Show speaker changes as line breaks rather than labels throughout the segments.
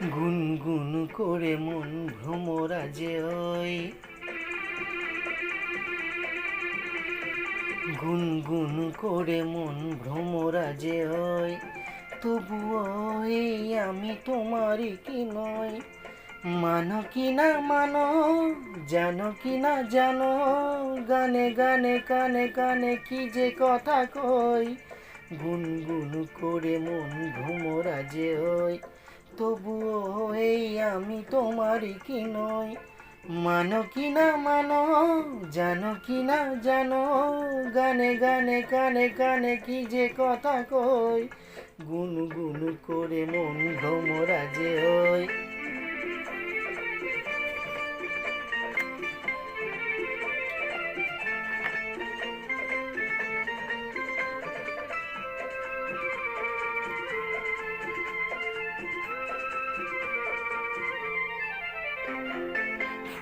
গুনগুন করে মন ভ্রমরা যে ওই গুনগুন করে মন ভ্রমরা যে ওই তবুও এই আমি তোমারই কি নই। মানো কি না মানো, জানো কি না জানো, গানে গানে কানে কানে কি যে কথা কই। গুনগুন করে মন ভ্রমরা যে ওই তবুও এই আমি তোমারই কি নই। মানো কি না মানো, জানো কি না জানো, গানে গানে কানে কানে কি যে কথা কই। গুনগুন করে মন ভ্রমরা যে ওই।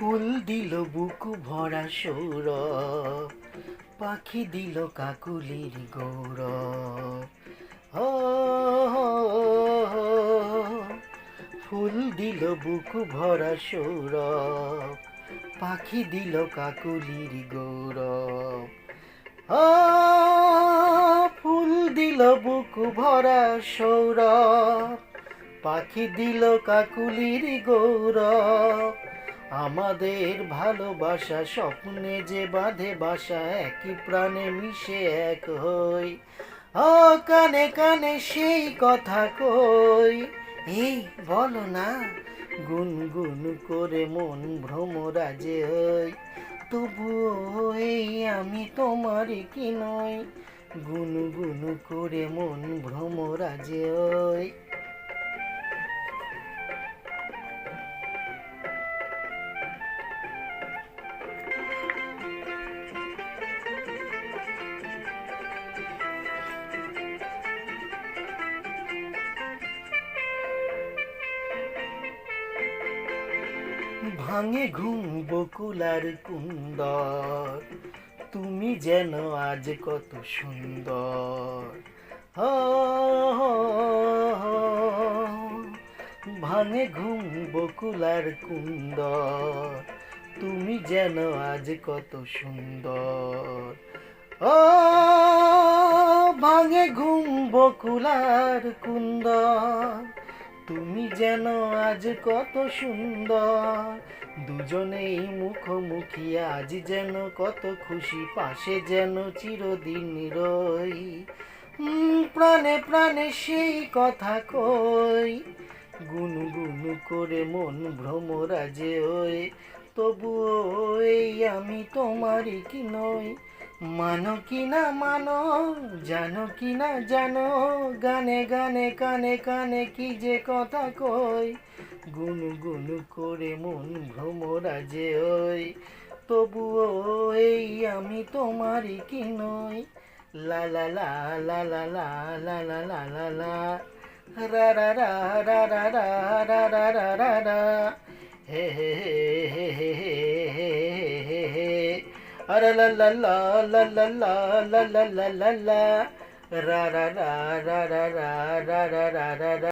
ফুল দিল বুক ভরা সৌরভ, পাখি দিল কাকুলির গৌরব। ও ফুল দিল বুক ভরা সৌরভ, পাখি দিল কাকুলির গৌরব। ও ফুল দিল বুক ভরা সৌরভ, পাখি দিল কাকুলির গৌরব। আমাদের ভালোবাসা স্বপ্নে যে বাঁধে বাসা, একই প্রাণে মিশে এক হই। ও কানে কানে সেই কথা কই, এই বলো না। গুনগুন করে মন ভ্রমরা যে হই তবুও এই আমি তোমারই কি নই। গুনগুন করে মন ভ্রমরা যে হই। ভাঙে ঘুম বকুলার কুন্দর, তুমি যেন আজ কত সুন্দর। ও ভাঙে ঘুম বকুলার কুন্দর, তুমি যেন আজ কত সুন্দর। ও ভাঙে ঘুম বকুলার কুন্দর, তুমি যেন আজ কত সুন্দর। দুজনেই মুখোমুখি আজ যেন কত খুশি, পাশে যেন চিরদিন রই। প্রাণে প্রাণে সেই কথা কই। গুনগুন করে মন ভ্রমরা যে ওই তবুও এই আমি তোমারই কি নই। মানো কি না মানো, জানো কি না জানো, গানে গানে কানে কানে কি যে কথা কই। গুনগুন করে মন ভ্রমরা যে ওই তবুও এই আমি তোমারই কি নই। লা লা লা লা লা লা লা লা লা লা লা, রা রা রা রা রা রা রা রা রা রা রা, হে হে হে হে হে হে হে হে, আরে লা লা লা লা লা লা লা লা লা লা লা, রা রা রা রা রা রা রা রা রা রা রা।